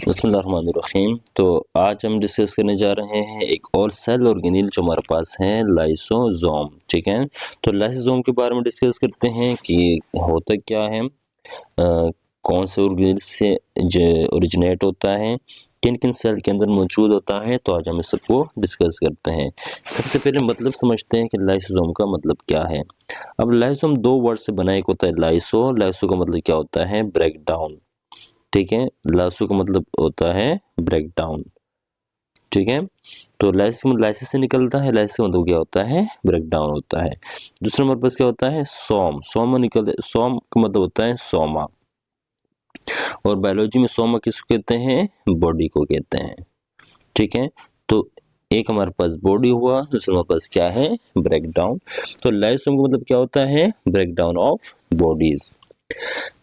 बिस्मिल्लाहिर्रहमानिर्रहीम। तो आज हम डिस्कस करने जा रहे हैं एक और सेल ऑर्गेनेल जो हमारे पास है, लाइसोसोम। ठीक है, तो लाइसोसोम के बारे में डिस्कस करते हैं कि होता क्या है, कौन से ऑर्गेनेल से ओरिजिनेट होता है, किन किन सेल के अंदर मौजूद होता है। तो आज हम इस सबको डिस्कस करते हैं। सबसे पहले मतलब समझते हैं कि लाइसोसोम का मतलब क्या है। अब लाइसोसोम दो वर्ड से बना, एक होता है लाइसो का मतलब क्या होता है, ब्रेक डाउन। ठीक है, लाइसो का मतलब होता है ब्रेक डाउन। ठीक है, तो लाइसिस से निकलता है, लाइसिस का मतलब क्या होता है, ब्रेक डाउन होता है। दूसरा हमारे पास क्या होता है, सोम सोम का मतलब होता है सोमा, और बायोलॉजी में सोमा किसको कहते हैं, बॉडी को कहते हैं। ठीक है, तो एक हमारे पास बॉडी हुआ, दूसरा हमारे पास क्या है, ब्रेक डाउन। तो लाइसोम का मतलब क्या होता है, ब्रेक डाउन ऑफ बॉडीज।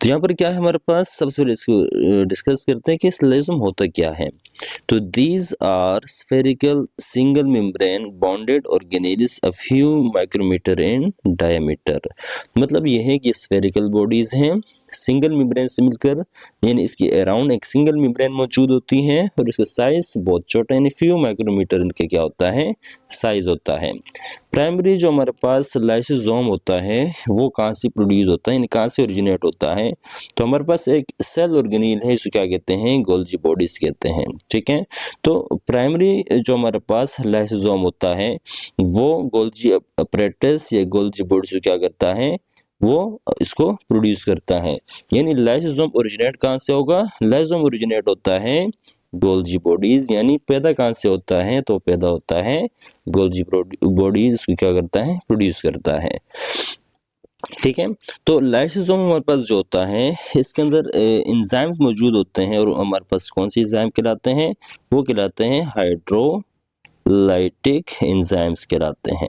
तो यहाँ पर क्या है हमारे पास, सबसे पहले इसको डिस्कस करते हैं कि लाइसोसोम होता क्या है। तो these are spherical single membrane bonded organelles a few micrometre in diameter. मतलब यह है कि स्फेरिकल बॉडीज हैं, सिंगल मेम्ब्रेन से मिलकर, यानी इसके अराउंड एक सिंगल मेम्ब्रेन मौजूद होती है, और इसका साइज बहुत छोटा, यानी फ्यू माइक्रोमीटर इनके क्या होता है, साइज होता है। प्राइमरी जो हमारे पास लाइसोसोम होता है वो कहाँ से प्रोड्यूस होता है, यानी कहाँ से ओरिजिनेट होता है। तो हमारे पास एक सेल ऑर्गेनेल है, इसको क्या कहते हैं, गोल्जी बॉडीज कहते हैं। ठीक है, तो प्राइमरी जो हमारे पास लाइसोसोम होता है वो गोल्जी अपरेटस या गोल्जी बॉडीज को क्या करता है, वो इसको प्रोड्यूस करता है। यानी लाइसोसोम ओरिजिनेट कहाँ से होगा, लाइसोसोम ओरिजिनेट होता है गोल्जी बॉडीज। यानी पैदा कहाँ से होता है, तो पैदा होता है गोल्जी बॉडीज, इसको क्या करता है, प्रोड्यूस करता है। ठीक है, तो लाइसोसोम हमारे पास जो होता है इसके अंदर एंजाइम्स मौजूद होते हैं, और हमारे पास कौन सी एंजाइम कहलाते हैं, वो कहलाते हैं हाइड्रोलाइटिक एंजाइम्स कहलाते हैं।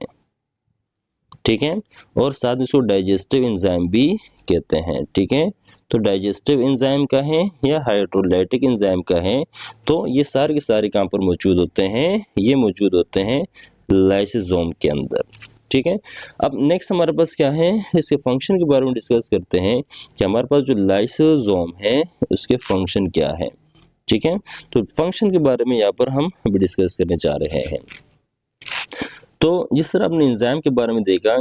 ठीक है, और साथ इसको डाइजेस्टिव एंजाइम भी कहते हैं। ठीक है, तो डाइजेस्टिव एंजाइम का है या हाइड्रोलाइटिक एंजाइम का है, तो ये सारे के सारे कहाँ पर मौजूद होते हैं, ये मौजूद होते हैं लाइसोसोम के अंदर। ठीक है, अब नेक्स्ट हमारे पास क्या है, इसके फंक्शन के बारे में डिस्कस करते हैं कि हमारे पास जो लाइसोसोम है उसके फंक्शन क्या है। ठीक है, तो फंक्शन के बारे में यहाँ पर हम अभी डिस्कस करने जा रहे हैं। तो जिस तरह आपने एंजाइम के बारे में देखा,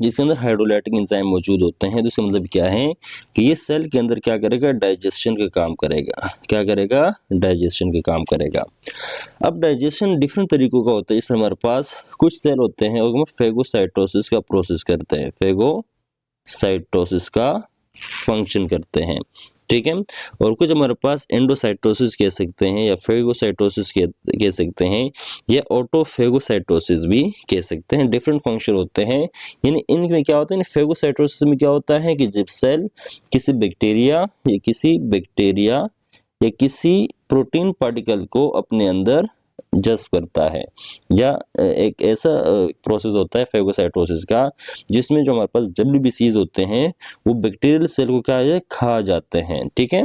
जिसके अंदर हाइड्रोलाइटिक एंजाइम मौजूद होते हैं, तो इसका मतलब क्या है कि ये सेल के अंदर क्या करेगा, डाइजेशन का काम करेगा। क्या करेगा, डाइजेशन का काम करेगा। अब डाइजेशन डिफरेंट तरीकों का होता है। जैसे हमारे पास कुछ सेल होते हैं और फेगोसाइटोसिस का प्रोसेस करते हैं, फेगोसाइटोसिस का फंक्शन करते हैं। ठीक है, और कुछ हमारे पास एंडोसाइटोसिस कह सकते हैं, या फेगोसाइटोसिस कह सकते हैं, या ऑटोफेगोसाइटोसिस भी कह सकते हैं। डिफरेंट फंक्शन होते हैं। यानी इनमें क्या होता है, फेगोसाइटोसिस में क्या होता है कि जब सेल किसी बैक्टीरिया या किसी प्रोटीन पार्टिकल को अपने अंदर जज्ब करता है, या एक ऐसा प्रोसेस होता है फेगोसाइटोसिस का, जिसमें जो हमारे पास WBCs होते हैं वो बैक्टीरियल सेल को क्या है, खा जाते हैं। ठीक है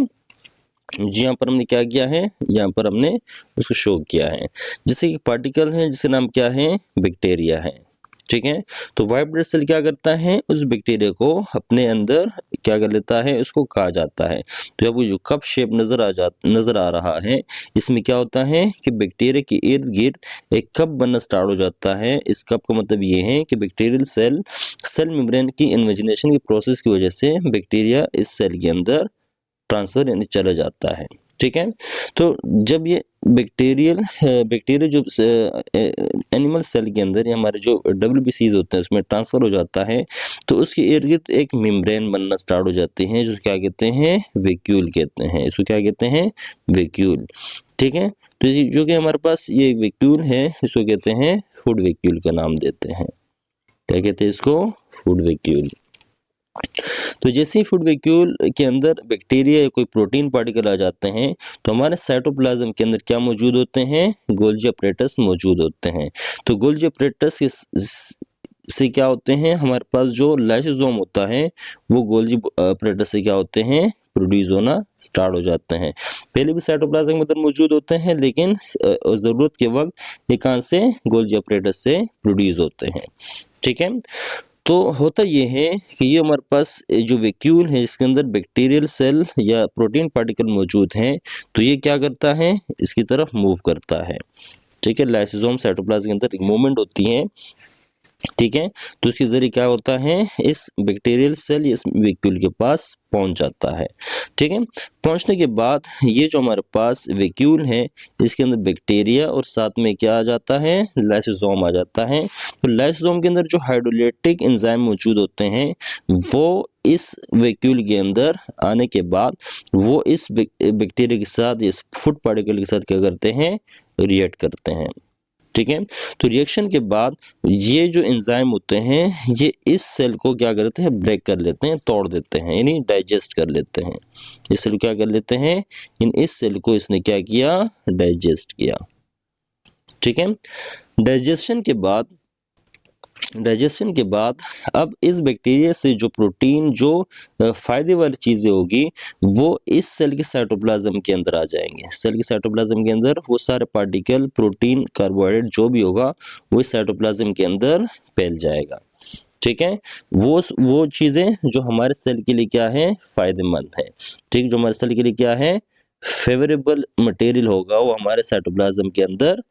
जी, यहाँ पर हमने क्या किया है, यहाँ पर हमने उसको शो किया है। जैसे कि पार्टिकल है जिसका नाम क्या है, बैक्टीरिया है। ठीक है, तो व्हाइट ब्लड सेल क्या करता है, उस बैक्टीरिया को अपने अंदर क्या कर लेता है, उसको खा जाता है। तो आपको जो कप शेप नजर आ रहा है, इसमें क्या होता है कि बैक्टीरिया के इर्द गिर्द एक कप बनना स्टार्ट हो जाता है। इस कप का मतलब ये है कि बैक्टीरियल सेल मेम्ब्रेन की इन्वेजिनेशन की प्रोसेस की वजह से बैक्टीरिया इस सेल के अंदर ट्रांसफर यानी चला जाता है। ठीक है, तो जब ये बैक्टीरिया जो एनिमल सेल के अंदर या हमारे जो WBCs होते हैं उसमें ट्रांसफर हो जाता है, तो उसके इर्द गिर्द एक मेम्ब्रेन बनना स्टार्ट हो जाती है, जो क्या कहते हैं, वैक्यूल कहते हैं। इसको क्या कहते हैं, वैक्यूल। ठीक है, तो जो कि हमारे पास ये वैक्यूल है, इसको कहते हैं फूड वैक्यूल का नाम देते हैं। क्या कहते हैं इसको, फूड वैक्यूल। तो जैसे ही फूड वैक्यूल के अंदर बैक्टीरिया या कोई प्रोटीन पार्टिकल आ जाते हैं, तो हमारे साइटोप्लाज्म के अंदर क्या मौजूद होते हैं, गोल्जी अपरेटस मौजूद होते हैं। तो गोल्जी अपरेटस से क्या होते हैं, हमारे पास जो लाइसोसोम होता है वो गोल्जी अपरेटस से क्या होते हैं, प्रोड्यूस होना स्टार्ट हो जाते हैं। पहले भी साइटोप्लाज्म के अंदर मौजूद होते हैं, लेकिन ज़रूरत के वक्त ये कहाँ से, गोल्जी अपरेटस से प्रोड्यूस होते हैं। ठीक है, तो होता ये है कि ये हमारे पास जो वैक्यूल है इसके अंदर बैक्टीरियल सेल या प्रोटीन पार्टिकल मौजूद हैं, तो ये क्या करता है, इसकी तरफ मूव करता है। ठीक है, लाइसोसोम साइटोप्लाज्म के अंदर एक मूवमेंट होती है। ठीक है, तो इसके जरिए क्या होता है, इस बैक्टीरियल सेल इस वैक्यूल के पास पहुंच जाता है। ठीक है, पहुंचने के बाद ये जो हमारे पास वैक्यूल है इसके अंदर बैक्टीरिया और साथ में क्या आ जाता है, लाइसोसोम आ जाता है। तो लाइसोसोम के अंदर जो हाइड्रोलाइटिक एंजाइम मौजूद होते हैं वो इस वैक्यूल के अंदर आने के बाद वो इस बैक्टीरिया के साथ, इस फूड पार्टिकल के साथ क्या करते हैं, रिएक्ट करते हैं। ठीक है, तो रिएक्शन के बाद ये जो एंजाइम होते हैं ये इस सेल को क्या करते हैं, ब्रेक कर लेते हैं, तोड़ देते हैं, यानी डाइजेस्ट कर लेते हैं। इस सेल को क्या कर लेते हैं, इस सेल को इसने क्या किया, डाइजेस्ट किया। ठीक है, डाइजेशन के बाद अब इस बैक्टीरिया से जो प्रोटीन, जो फायदे वाली चीज़ें होगी वो इस सेल के साइटोप्लाज्म के अंदर आ जाएंगे। सेल के साइटोप्लाज्म के अंदर वो सारे पार्टिकल, प्रोटीन, कार्बोहाइड्रेट जो भी होगा वो इस साइटोप्लाज्म के अंदर फैल जाएगा। ठीक है, वो चीज़ें जो हमारे सेल के लिए क्या है, फायदेमंद है। ठीक, जो हमारे सेल के लिए क्या है, फेवरेबल मटेरियल होगा वो हमारे साइटोप्लाज्म के अंदर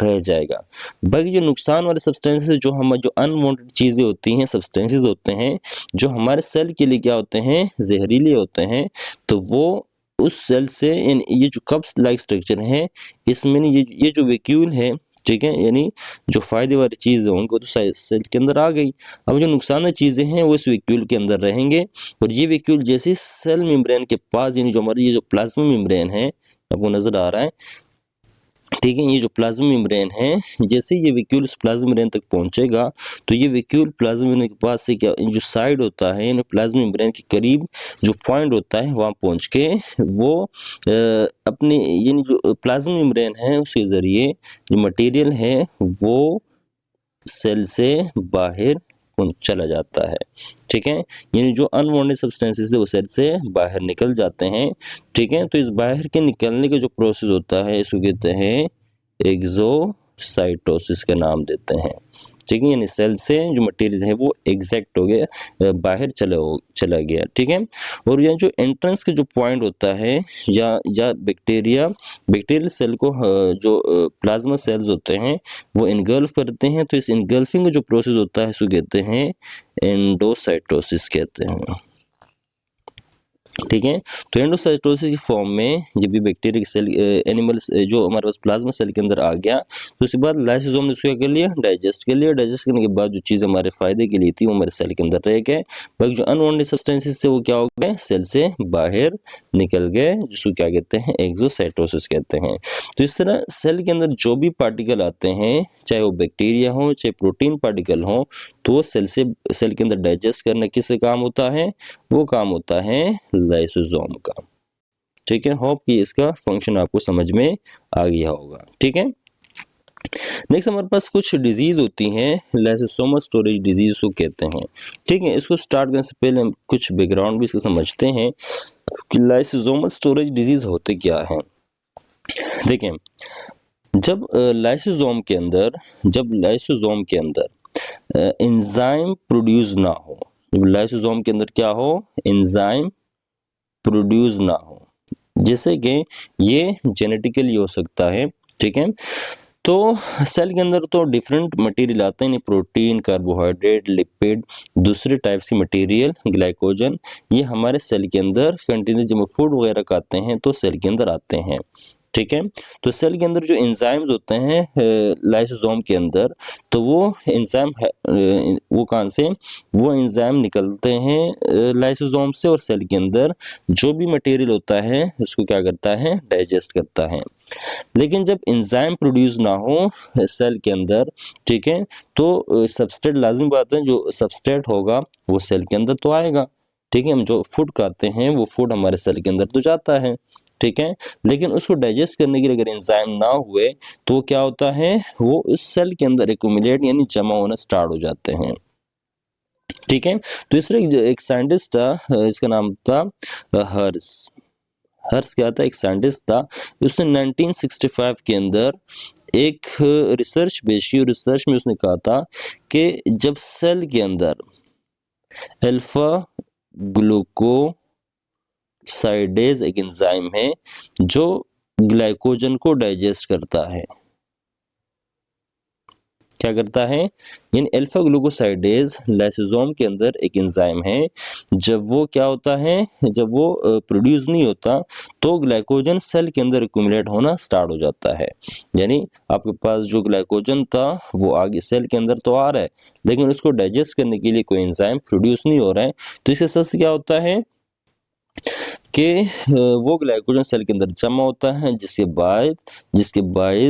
रह जाएगा। बाकी जो नुकसान वाले सब्सटेंसेस, जो अनवांटेड चीज़ें होती हैं, सब्सटेंसेस होते हैं जो हमारे सेल के लिए क्या होते हैं, जहरीले होते हैं, तो वो उस सेल से ये जो कप्स लाइक स्ट्रक्चर है इसमें ये जो वैक्यूल है, ठीक है, यानी जो फायदे वाली चीज़ है उनको तो सेल के अंदर आ गई। अब जो नुकसान चीज़ें हैं वो इस वैक्यूल के अंदर रहेंगे, और ये वैक्यूल जैसे सेल मेम्ब्रेन के पास, यानी जो हमारी ये जो प्लाज्मा मेम्ब्रेन है, आपको नज़र आ रहा है, ठीक है, ये जो प्लाज्मा मेम्ब्रेन है, जैसे ये वैक्यूल इस प्लाज्मा मेम्ब्रेन तक पहुंचेगा तो ये वैक्यूल प्लाज्मा मेम्ब्रेन के पास से क्या, जो साइड होता है, यानी प्लाज्मा मेम्ब्रेन के करीब जो पॉइंट होता है वहाँ पहुंच के वो अपनी, यानी जो प्लाज्मा मेम्ब्रेन है उसके ज़रिए जो मटेरियल है वो सेल से बाहर चला जाता है। ठीक है, यानी जो अनवांटेड सब्सटेंसेस है वो सेल से बाहर निकल जाते हैं। ठीक है, तो इस बाहर के निकलने का जो प्रोसेस होता है इसको कहते हैं एक्सोसाइटोसिस का नाम देते हैं। ठीक है, यानी सेल से जो मटेरियल है वो एग्जैक्ट हो गया, बाहर चला गया। ठीक है, और यह जो एंट्रेंस का जो पॉइंट होता है या बैक्टीरियल सेल को जो प्लाज्मा सेल्स होते हैं वो इनगल्फ करते हैं, तो इस इनगल्फिंग का जो प्रोसेस होता है इसको कहते हैं एंडोसाइटोसिस कहते हैं। ठीक है, तो एंडोसाइटोसिस की फॉर्म में ये भी बैक्टीरिया सेल, एनिमल्स जो हमारे पास प्लाज्मा सेल के अंदर आ गया, तो उसके बाद लाइसोसोम ने उसको क्या कर लिया, डाइजेस्ट कर लिया। डाइजेस्ट करने के बाद जो चीज़ हमारे फायदे के लिए थी वो हमारे सेल के अंदर रह गए। बाकी जो अनवांटेड सब्सटेंसेस थे वो क्या हो गए, सेल से बाहर निकल गए, जिसको क्या कहते हैं, एक्सोसाइटोसिस कहते हैं। तो इस तरह सेल के अंदर जो भी पार्टिकल आते हैं, चाहे वो बैक्टीरिया हो चाहे प्रोटीन पार्टिकल हो, तो सेल के अंदर डाइजेस्ट करना किससे काम होता है, वो काम होता है लाइसोसोम का। ठीक है, होप कि इसका फंक्शन आपको समझ में आ गया होगा। ठीक है, नेक्स्ट हमारे पास कुछ डिजीज होती हैं, लाइसोसोमल स्टोरेज डिजीज को कहते हैं। ठीक है, इसको स्टार्ट करने से पहले हम कुछ बैकग्राउंड भी इसको समझते हैं कि लाइसोसोमल स्टोरेज डिजीज होते क्या हैं। देखें, जब लाइसोसोम के अंदर एंजाइम प्रोड्यूस ना हो, जब लाइसोसोम के अंदर क्या हो, एंजाइम प्रोड्यूस ना हो, जैसे कि ये जेनेटिकली हो सकता है। ठीक है, तो सेल के अंदर तो डिफरेंट मटेरियल आते हैं, प्रोटीन, कार्बोहाइड्रेट, लिपिड, दूसरे टाइप्स की मटेरियल, ग्लाइकोजन, ये हमारे सेल के अंदर कंटिन्यू जब फूड वगैरह खाते हैं तो सेल के अंदर आते हैं। ठीक है, तो सेल के अंदर जो एंजाइम्स होते हैं लाइसोसोम के अंदर, तो वो एंजाइम वो कहाँ से, वो एंजाइम निकलते हैं लाइसोसोम से, और सेल के अंदर जो भी मटेरियल होता है उसको क्या करता है, डाइजेस्ट करता है। लेकिन जब एंजाइम प्रोड्यूस ना हो सेल के अंदर, ठीक है, तो सबस्ट्रेट लाजिम बात है, जो सबस्ट्रेट होगा वो सेल के अंदर तो आएगा। ठीक है, हम जो फूड खाते हैं वो फूड हमारे सेल के अंदर तो जाता है। ठीक है, लेकिन उसको डाइजेस्ट करने के लिए अगर एंजाइम ना हुए तो क्या होता है, वो उस सेल के अंदर एक्यूमुलेट यानी जमा होना स्टार्ट हो जाते हैं। ठीक है, तो इसलिए एक साइंटिस्ट था, इसका नाम था हर्स क्या था, एक साइंटिस्ट था। उसने 1965 के अंदर एक रिसर्च पेश की, रिसर्च में उसने कहा था कि जब सेल के अंदर अल्फा ग्लूकोसाइडेज एक एंजाइम है जो ग्लाइकोजन को डाइजेस्ट करता है। क्या करता है? यानी अल्फा ग्लूकोसाइडेज लाइसोसोम के अंदर एक एंजाइम है। जब वो क्या होता है, जब वो प्रोड्यूस नहीं होता तो ग्लाइकोजन सेल के अंदर एक्यूमुलेट होना स्टार्ट हो जाता है। यानी आपके पास जो ग्लाइकोजन था वो आगे सेल के अंदर तो आ रहा है, लेकिन उसको डाइजेस्ट करने के लिए कोई एंजाइम प्रोड्यूस नहीं हो रहा है। तो इसके साथ क्या होता है कि वो ग्लाइकोजन सेल के अंदर जमा होता है, जिसके बाद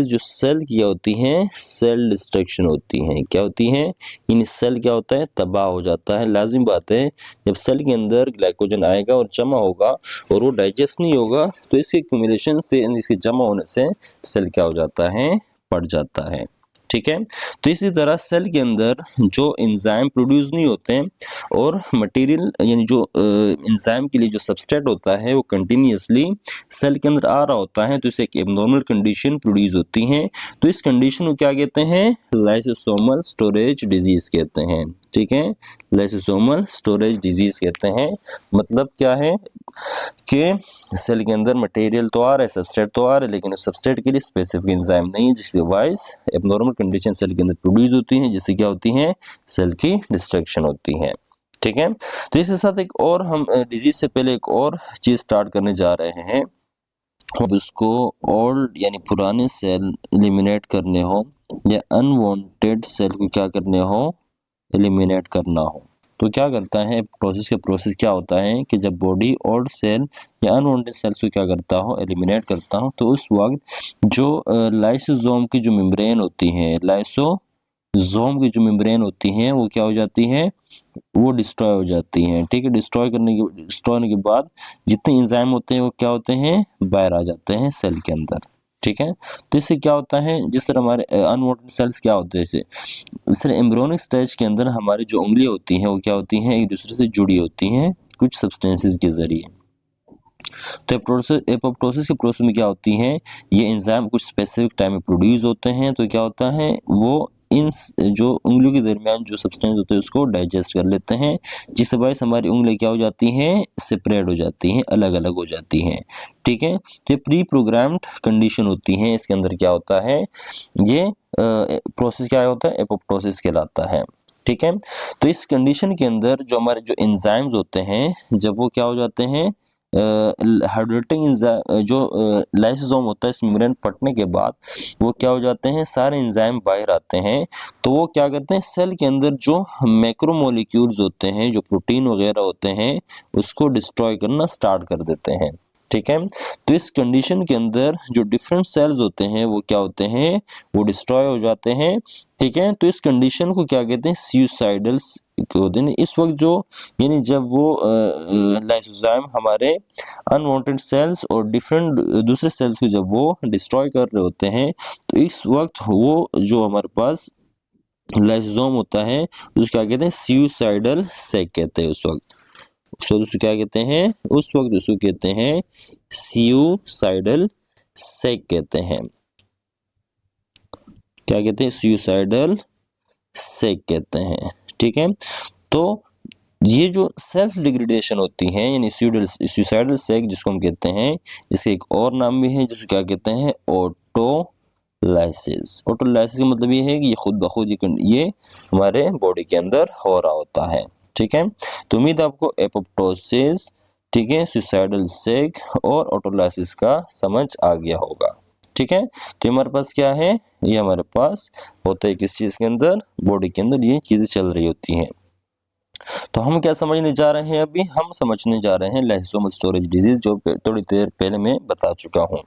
जो सेल क्या होती हैं, सेल डिस्ट्रक्शन होती हैं। क्या होती हैं? इन सेल क्या होता है, तबाह हो जाता है। लाजिम बात है, जब सेल के अंदर ग्लाइकोजन आएगा और जमा होगा और वो डाइजेस्ट नहीं होगा तो इसके एक्यूमुलेशन से, इसके जमा होने से सेल क्या हो जाता है, पड़ जाता है। ठीक है। तो इसी तरह सेल के अंदर जो एंजाइम प्रोड्यूस नहीं होते हैं और मटेरियल यानी जो एंजाइम के लिए जो सबस्ट्रेट होता है वो कंटिन्यूअसली सेल के अंदर आ रहा होता है, तो इसे एक एब्नॉर्मल कंडीशन प्रोड्यूस होती है। तो इस कंडीशन को क्या कहते हैं? लाइसोसोमल स्टोरेज डिजीज कहते हैं। ठीक है, लाइसोसोमल स्टोरेज डिजीज कहते हैं। मतलब क्या है कि सेल के अंदर मटेरियल तो आ रहा है, सबस्ट्रेट तो आ रहा है, लेकिन उस सबस्ट्रेट के लिए स्पेसिफिक एंजाइम नहीं है, जिससे वाइज एब्नॉर्मल कंडीशन सेल के अंदर प्रोड्यूस होती है, जिससे क्या होती है, सेल की डिस्ट्रक्शन होती है। ठीक है। तो इसके साथ एक और हम डिजीज से पहले एक और चीज स्टार्ट करने जा रहे हैं। अब उसको ओल्ड यानी पुराने सेल एलिमिनेट करने हो या अनवांटेड सेल को क्या करने हो, एलिमिनेट करना हो, तो क्या करता है प्रोसेस क्या होता है कि जब बॉडी ओल्ड सेल या अनवांटेड सेल्स को क्या करता हो, एलिमिनेट करता हो, तो उस वक्त जो लाइसोसोम की जो मेम्ब्रेन होती है, लाइसोसोम की जो मेम्ब्रेन होती है वो क्या हो जाती है, वो डिस्ट्रॉय हो जाती हैं। ठीक है, डिस्ट्रॉय होने के बाद जितने एंजाइम होते हैं वो क्या होते हैं, बाहर आ जाते हैं सेल के अंदर। ठीक है। तो इससे क्या होता है, जिस तरह हमारे अनवांटेड सेल्स क्या होते हैं, इस तरह एम्ब्रियोनिक स्टेज के अंदर हमारी जो उंगलियां होती हैं वो क्या होती हैं, एक दूसरे से जुड़ी होती हैं कुछ सब्सटेंसेस के जरिए। तो एपोप्टोसिस के प्रोसेस में क्या होती हैं, ये एंजाइम कुछ स्पेसिफिक टाइम में प्रोड्यूस होते हैं। तो क्या होता है, वो इन जो उंगलियों के दरमियान जो सब्सटेंस होते हैं उसको डाइजेस्ट कर लेते हैं, जिससे वजह से हमारी उंगलियां क्या हो जाती हैं, सेपरेट हो जाती हैं, अलग अलग हो जाती हैं। ठीक है। तो ये प्री प्रोग्राम्ड कंडीशन होती है। इसके अंदर क्या होता है, ये प्रोसेस क्या होता है, एपोप्टोसिस कहलाता है। ठीक है। तो इस कंडीशन के अंदर जो हमारे जो एंजाइम्स होते हैं, जब वो क्या हो जाते हैं, हाइड्रेटिंग जो लाइसोसोम होता है इस मेम्ब्रेन फटने के बाद वो क्या हो जाते हैं, सारे एंजाइम बाहर आते हैं। तो वो क्या करते हैं, सेल के अंदर जो मैक्रोमोलिक्यूल्स होते हैं, जो प्रोटीन वगैरह होते हैं, उसको डिस्ट्रॉय करना स्टार्ट कर देते हैं। ठीक है। तो इस कंडीशन के अंदर जो डिफरेंट सेल्स होते हैं वो क्या होते हैं, वो डिस्ट्रॉय हो जाते हैं। ठीक है। तो इस कंडीशन को क्या कहते हैं, सुसाइडल होते हैं। इस वक्त जो यानी जब वो लाइसोसोम हमारे अनवांटेड सेल्स और डिफरेंट दूसरे सेल्स को जब वो डिस्ट्रॉय कर रहे होते हैं, तो इस वक्त वो जो हमारे पास लाइसोसोम होता है उसको क्या कहते हैं, सुसाइडल सेक कहते हैं। उसको क्या कहते हैं, उस वक्त उसको कहते हैं सुसाइडल सेक कहते हैं। क्या कहते हैं, सुसाइडल सेक कहते हैं। ठीक है। तो ये जो सेल्फ डिग्रेडेशन होती है यानी सुसाइडल सेक जिसको हम कहते हैं, इसके एक और नाम भी है जिसको क्या कहते हैं, ऑटोलाइसिस। ऑटोलाइसिस का मतलब ये है कि ये खुद ब खुद ये हमारे बॉडी के अंदर हो रहा होता है। ठीक है। तो उम्मीद आपको एपोप्टोसिस, ठीक है, सुसाइडल सेक और ऑटोलाइसिस का समझ आ गया होगा। ठीक है। तो हमारे पास क्या है, ये हमारे पास होता है किस चीज के अंदर, बॉडी के अंदर ये चीजें चल रही होती हैं। तो हम क्या समझने जा रहे हैं, अभी हम समझने जा रहे हैं लाइसोसोमल स्टोरेज डिजीज, जो थोड़ी देर पहले मैं बता चुका हूं।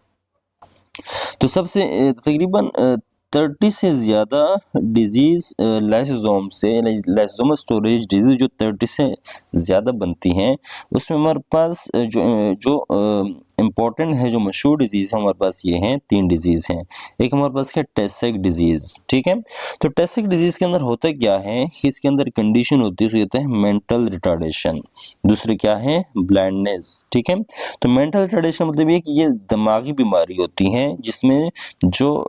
तो सबसे तकरीबन 30 से ज़्यादा डिजीज़ लाइसोसोमल स्टोरेज डिजीज़ जो 30 से ज़्यादा बनती हैं, उसमें हमारे पास जो इम्पॉर्टेंट है, जो मशहूर डिजीज़ है हमारे पास, ये हैं 3 डिजीज़ हैं। एक हमारे पास है टेसेक डिजीज़। ठीक है। तो टेसेक डिजीज़ के अंदर होता क्या है कि इसके अंदर कंडीशन होती है, उसको कहते हैं मेंटल रिटार्डेशन। दूसरे क्या है, ब्लाइंडनेस। ठीक है। तो मेंटल रिटार्डेशन मतलब ये कि ये दिमागी बीमारी होती है जिसमें जो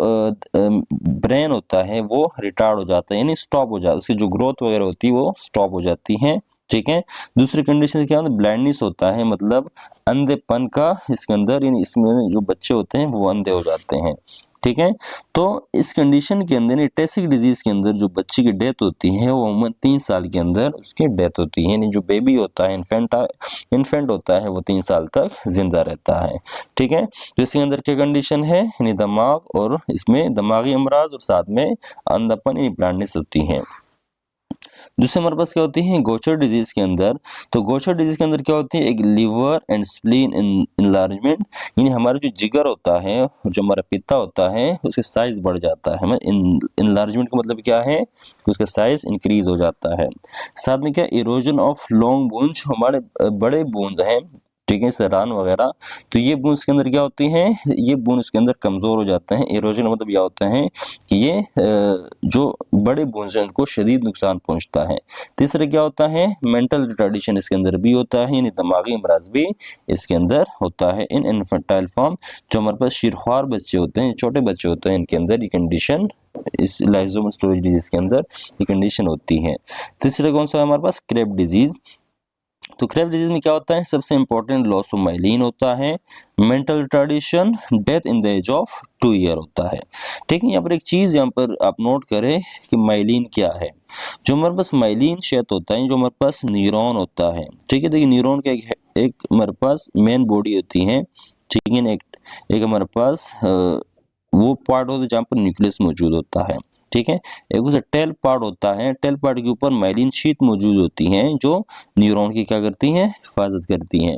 ब्रेन होता है वो रिटार्ड हो जाता है, यानी स्टॉप हो जाता है, उसकी जो ग्रोथ वगैरह होती है वो स्टॉप हो जाती है। ठीक है। दूसरी कंडीशन क्या होता है, ब्लाइंडनेस होता है, मतलब अंधेपन का इसके अंदर, यानी इसमें जो बच्चे होते हैं वो अंधे हो जाते हैं, ठीक है। तो इस कंडीशन के अंदर टैसिक डिजीज के अंदर जो बच्चे की डेथ होती है वो उम्र 3 साल के अंदर उसकी डेथ होती है, यानी जो बेबी होता है, इन्फेंट होता है, वो 3 साल तक जिंदा रहता है, ठीक है। तो इसके अंदर क्या कंडीशन है, यानी दिमाग, और इसमें दिमागी अमराज और साथ में अंधापन यानी ब्लाइंडनेस होती है। दूसरे हमारे पास क्या होती है गोचर डिजीज के अंदर, तो गोचर डिजीज के अंदर क्या होती है, एक लीवर एंड स्प्लीन इनलार्जमेंट, यानी हमारा जो जिगर होता है, जो हमारा पित्ता होता है, उसका साइज बढ़ जाता है। इनलार्जमेंट का मतलब क्या है कि उसका साइज इंक्रीज हो जाता है। साथ में क्या, इरोजन ऑफ लॉन्ग बोन्स, हमारे बड़े बूंद हैं, ठीक है, सरान वगैरह, तो ये बूंद के अंदर क्या होती हैं, ये बूंद इसके अंदर कमजोर हो जाते हैं। इरोजन मतलब यह होता है कि ये जो बड़े बूंद हैं उनको शदीद नुकसान पहुंचता है। तीसरा क्या होता है, मेंटल रिटार्डेशन इसके अंदर भी होता है, यानी दिमागी अमराज भी इसके अंदर होता है। इन इन्फेंटाइल फॉर्म, जो हमारे पास शीरख्वार बच्चे होते हैं, छोटे बच्चे होते हैं, इनके अंदर ये कंडीशन, इस लाइसोम स्टोरेज डिजीज के अंदर ये कंडीशन होती है। तीसरा कौन सा है हमारे पास, क्रेब डिजीज। तो क्रेब डिजीज में क्या होता है, सबसे इंपॉर्टेंट लॉस ऑफ माइलिन होता है, mental retardation, death in the age of 2 year होता है, ठीक है। यहाँ पर एक चीज यहाँ पर आप नोट करें कि माइलिन क्या है। जो हमारे पास माइलिन क्षेत्र होता है, जो हमारे पास न्यूरॉन होता है, ठीक है। देखिए न्यूरॉन का एक हमारे पास मेन बॉडी होती है, ठीक है। एक हमारे पास वो पार्ट होता है जहाँ पर न्यूक्लियस मौजूद होता है, ठीक है। एक उसे टेल पार्ट होता है, टेल पार्ट के ऊपर माइलिन शीट मौजूद होती हैं जो न्यूरॉन की क्या करती हैं, हिफाजत करती हैं।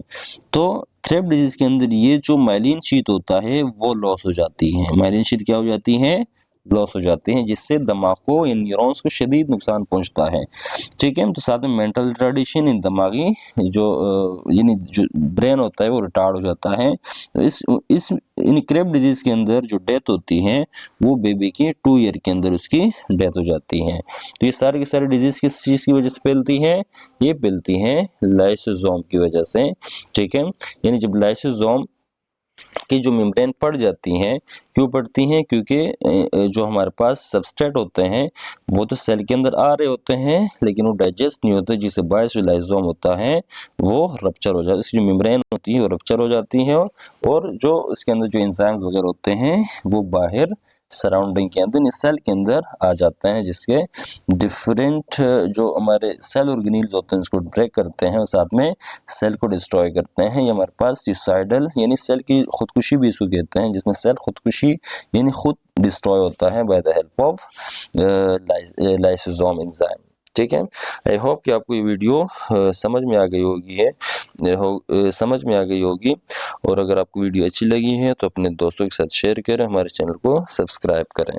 तो क्रेब डिजीज के अंदर ये जो माइलिन शीट होता है वो लॉस हो जाती है, माइलिन शीट क्या हो जाती है, लॉस हो जाते हैं, जिससे दिमाग को या न्यूरॉन्स को शदीद नुकसान पहुंचता है, ठीक है। तो साथ में मेंटल रिटार्डेशन, इन दिमागी जो यानी जो ब्रेन होता है वो रिटार्ड हो जाता है। इस इन क्रेब डिजीज के अंदर जो डेथ होती है वो बेबी की 2 ईयर के अंदर उसकी डेथ हो जाती है। तो ये सारे के सारे डिजीज किस चीज़ की वजह से फैलती हैं, ये फैलती हैं लाइसोसोम की वजह से, ठीक है। यानी जब लाइसोसोम की जो मेम्ब्रेन पड़ जाती हैं, क्यों पड़ती हैं, क्योंकि जो हमारे पास सबस्ट्रेट होते हैं वो तो सेल के अंदर आ रहे होते हैं लेकिन वो डाइजेस्ट नहीं होते, जिससे बायस जो लाइसोसोम होता है वो रप्चर हो जाता है, इसकी जो मेम्ब्रेन होती है वो रप्चर हो जाती है, और जो इसके अंदर जो एंजाइम्स वगैरह होते हैं वो बाहर सराउंडिंग के अंदर, सेल के अंदर आ जाते हैं, जिसके डिफरेंट जो हमारे सेल ऑर्गेनील्स होते हैं उसको ब्रेक करते हैं और साथ में सेल को डिस्ट्रॉय करते हैं। ये हमारे पास सुसाइडल यानी सेल की खुदकुशी भी इसको कहते हैं, जिसमें सेल खुदकुशी यानी खुद डिस्ट्रॉय होता है by the help of lysosome enzyme, ठीक है। आई होप कि आपको ये वीडियो समझ में आ गई होगी, और अगर आपको वीडियो अच्छी लगी है तो अपने दोस्तों के साथ शेयर करें, हमारे चैनल को सब्सक्राइब करें।